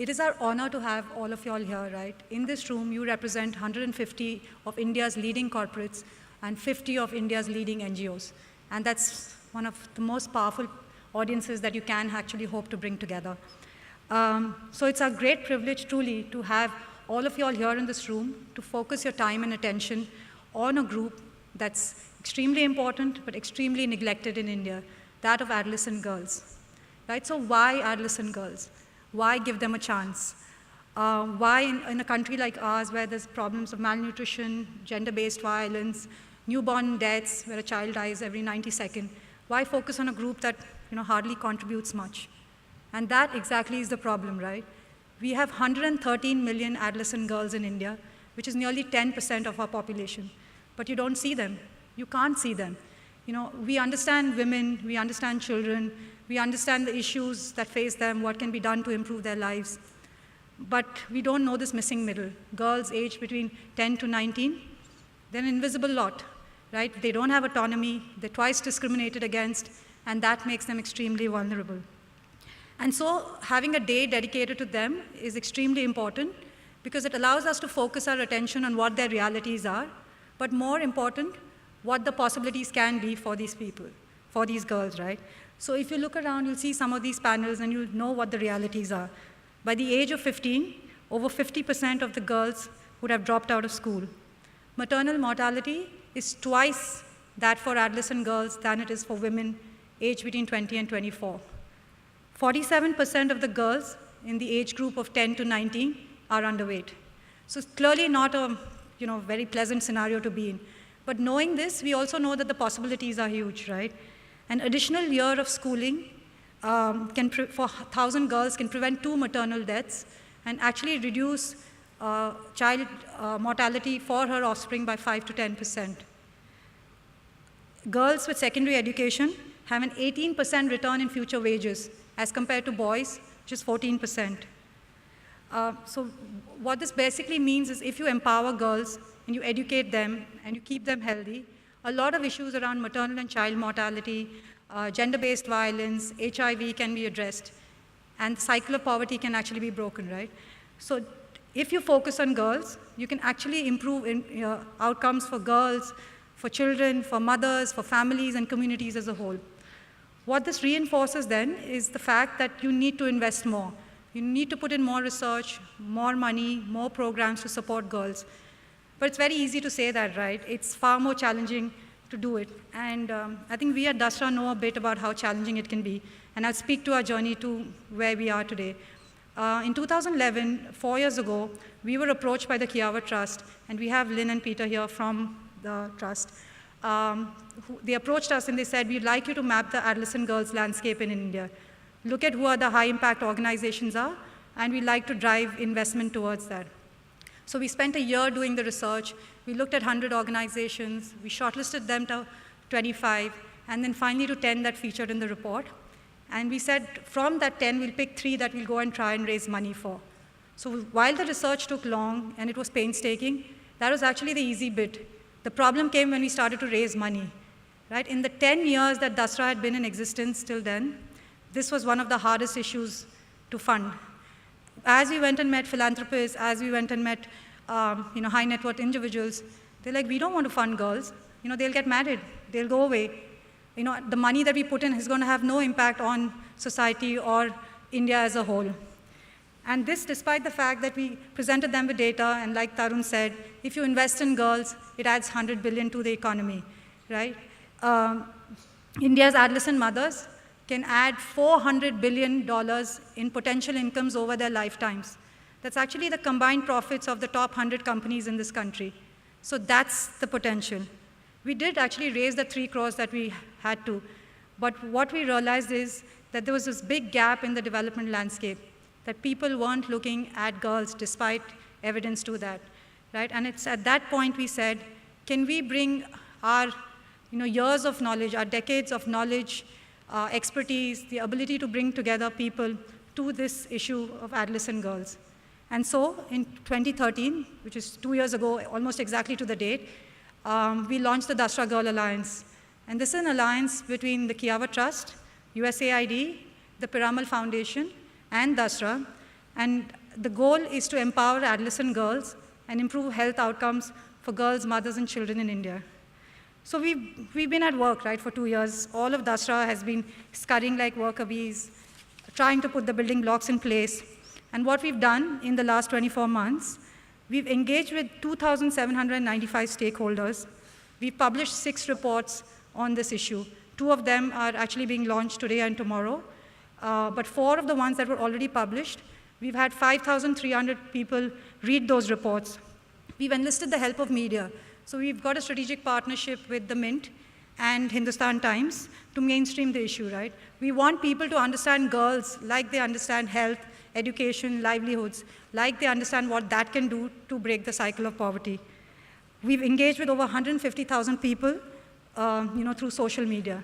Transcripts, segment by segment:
It is our honor to have all of you all here, right? In this room, you represent 150 of India's leading corporates and 50 of India's leading NGOs. And that's one of the most powerful audiences that you can actually hope to bring together. So it's a great privilege, truly, to have all of you all here in this room to focus your time and attention on a group that's extremely important but extremely neglected in India, that of adolescent girls. Right? So why adolescent girls? Why give them a chance? Why in a country like ours where there's problems of malnutrition, gender-based violence, newborn deaths where a child dies every 90 seconds, why focus on a group that hardly contributes much? And that exactly is the problem, right? We have 113 million adolescent girls in India, which is nearly 10% of our population. But you don't see them. You can't see them. We understand women, we understand children, we understand the issues that face them, what can be done to improve their lives. But we don't know this missing middle. Girls aged between 10 to 19, they're an invisible lot, right? They don't have autonomy, they're twice discriminated against, and that makes them extremely vulnerable. And so having a day dedicated to them is extremely important because it allows us to focus our attention on what their realities are, but more important, what the possibilities can be for these people, for these girls, right? So if you look around, you'll see some of these panels and you'll know what the realities are. By the age of 15, over 50% of the girls would have dropped out of school. Maternal mortality is twice that for adolescent girls than it is for women aged between 20 and 24. 47% of the girls in the age group of 10 to 19 are underweight. So it's clearly not a very pleasant scenario to be in. But knowing this, we also know that the possibilities are huge, right? An additional year of schooling for 1,000 girls can prevent 2 maternal deaths and actually reduce child mortality for her offspring by 5 to 10%. Girls with secondary education have an 18% return in future wages as compared to boys, which is 14%. So what this basically means is if you empower girls and you educate them and you keep them healthy, a lot of issues around maternal and child mortality, gender-based violence, HIV can be addressed, and the cycle of poverty can actually be broken, right? So if you focus on girls, you can actually improve outcomes for girls, for children, for mothers, for families and communities as a whole. What this reinforces then is the fact that you need to invest more. You need to put in more research, more money, more programs to support girls. But it's very easy to say that, right? It's far more challenging to do it. And I think we at DASRA know a bit about how challenging it can be. And I'll speak to our journey to where we are today. In 2011, 4 years ago, we were approached by the Kiawa Trust, and we have Lynn and Peter here from the trust. They approached us and they said, we'd like you to map the adolescent girls landscape in India. Look at who are the high impact organizations are, and we'd like to drive investment towards that. So we spent a year doing the research. We looked at 100 organizations. We shortlisted them to 25, and then finally to 10 that featured in the report. And we said, from that 10, we'll pick 3 that we'll go and try and raise money for. So while the research took long and it was painstaking, that was actually the easy bit. The problem came when we started to raise money. Right? In the 10 years that DASRA had been in existence till then, this was one of the hardest issues to fund. As we went and met philanthropists, as we went and met high net worth individuals, they're like, we don't want to fund girls. They'll get married, they'll go away. The money that we put in is going to have no impact on society or India as a whole. And this despite the fact that we presented them with data, and like Tarun said, if you invest in girls, it adds 100 billion to the economy, right? India's adolescent mothers can add $400 billion in potential incomes over their lifetimes. That's actually the combined profits of the top 100 companies in this country. So that's the potential. We did actually raise the 3 crores that we had to, but what we realized is that there was this big gap in the development landscape, that people weren't looking at girls despite evidence to that, right? And it's at that point we said, can we bring our years of knowledge, our decades of knowledge, expertise, the ability to bring together people to this issue of adolescent girls. And so in 2013, which is 2 years ago, almost exactly to the date, we launched the DASRA Girl Alliance. And this is an alliance between the Kiawa Trust, USAID, the Piramal Foundation, and DASRA. And the goal is to empower adolescent girls and improve health outcomes for girls, mothers, and children in India. So we've been at work, right, for 2 years. All of Dasra has been scurrying like worker bees, trying to put the building blocks in place. And what we've done in the last 24 months, we've engaged with 2,795 stakeholders. We've published 6 reports on this issue. 2 of them are actually being launched today and tomorrow. But 4 of the ones that were already published, we've had 5,300 people read those reports. We've enlisted the help of media. So we've got a strategic partnership with the Mint and Hindustan Times to mainstream the issue, right? We want people to understand girls like they understand health, education, livelihoods, like they understand what that can do to break the cycle of poverty. We've engaged with over 150,000 people through social media.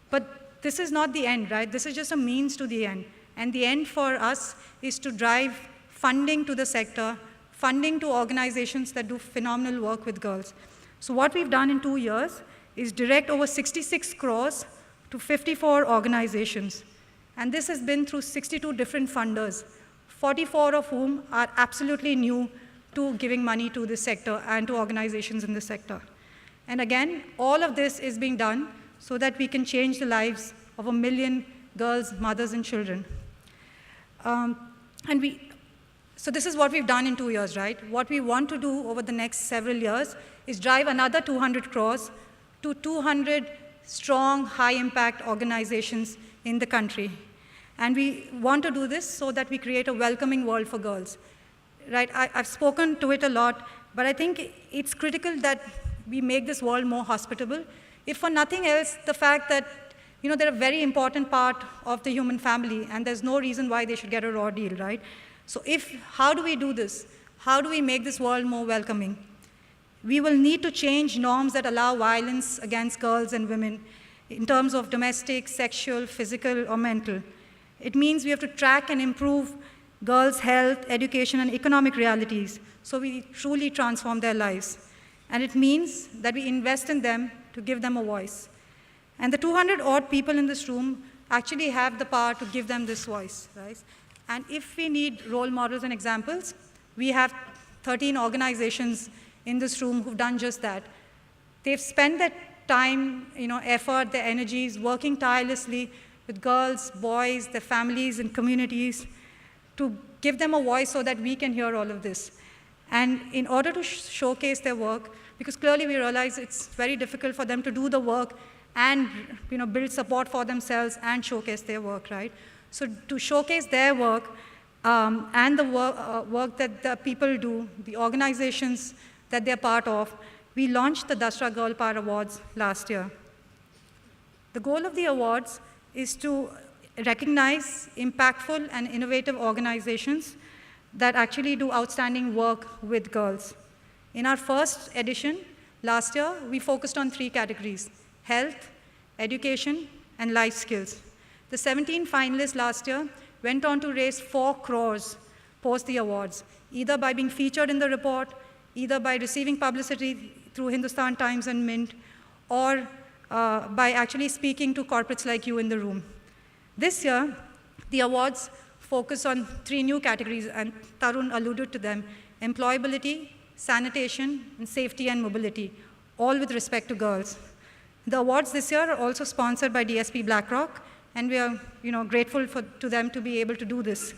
But this is not the end, right? This is just a means to the end. And the end for us is to drive funding to the sector, funding to organizations that do phenomenal work with girls. So what we've done in 2 years is direct over 66 crores to 54 organizations. And this has been through 62 different funders, 44 of whom are absolutely new to giving money to this sector and to organizations in this sector. And again, all of this is being done so that we can change the lives of 1 million girls, mothers, and children. So this is what we've done in 2 years, right? What we want to do over the next several years is drive another 200 crores to 200 strong, high-impact organizations in the country. And we want to do this so that we create a welcoming world for girls. Right? I've spoken to it a lot, but I think it's critical that we make this world more hospitable. If for nothing else, the fact that they're a very important part of the human family, and there's no reason why they should get a raw deal, right? So how do we do this? How do we make this world more welcoming? We will need to change norms that allow violence against girls and women in terms of domestic, sexual, physical, or mental. It means we have to track and improve girls' health, education, and economic realities so we truly transform their lives. And it means that we invest in them to give them a voice. And the 200-odd people in this room actually have the power to give them this voice, right? And if we need role models and examples, we have 13 organizations in this room who've done just that. They've spent their time, effort, their energies, working tirelessly with girls, boys, their families, and communities to give them a voice so that we can hear all of this. And in order to showcase their work, because clearly we realize it's very difficult for them to do the work and build support for themselves and showcase their work, right? So to showcase their work and the work that the people do, the organizations that they're part of, we launched the Dasra Girl Power Awards last year. The goal of the awards is to recognize impactful and innovative organizations that actually do outstanding work with girls. In our first edition, last year, we focused on 3 categories: health, education, and life skills. The 17 finalists last year went on to raise 4 crores post the awards, either by being featured in the report, either by receiving publicity through Hindustan Times and Mint, or by actually speaking to corporates like you in the room. This year, the awards focus on 3 new categories, and Tarun alluded to them: employability, sanitation, and safety and mobility, all with respect to girls. The awards this year are also sponsored by DSP BlackRock, and we are grateful to them to be able to do this.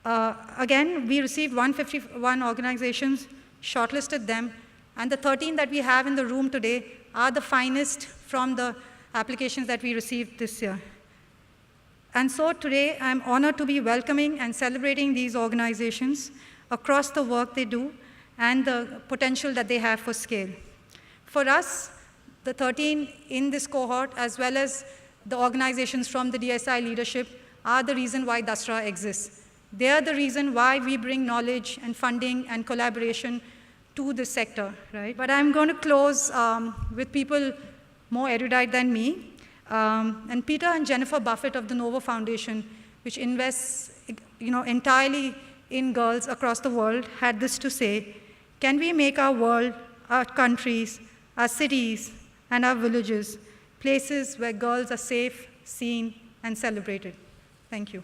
Again, we received 151 organizations, shortlisted them, and the 13 that we have in the room today are the finest from the applications that we received this year. And so today, I'm honored to be welcoming and celebrating these organizations across the work they do and the potential that they have for scale. For us, the 13 in this cohort, as well as the organizations from the DSI leadership, are the reason why Dasra exists. They are the reason why we bring knowledge and funding and collaboration to this sector, right? But I'm going to close with people more erudite than me. And Peter and Jennifer Buffett of the Novo Foundation, which invests entirely in girls across the world, had this to say: can we make our world, our countries, our cities, and our villages places where girls are safe, seen, and celebrated? Thank you.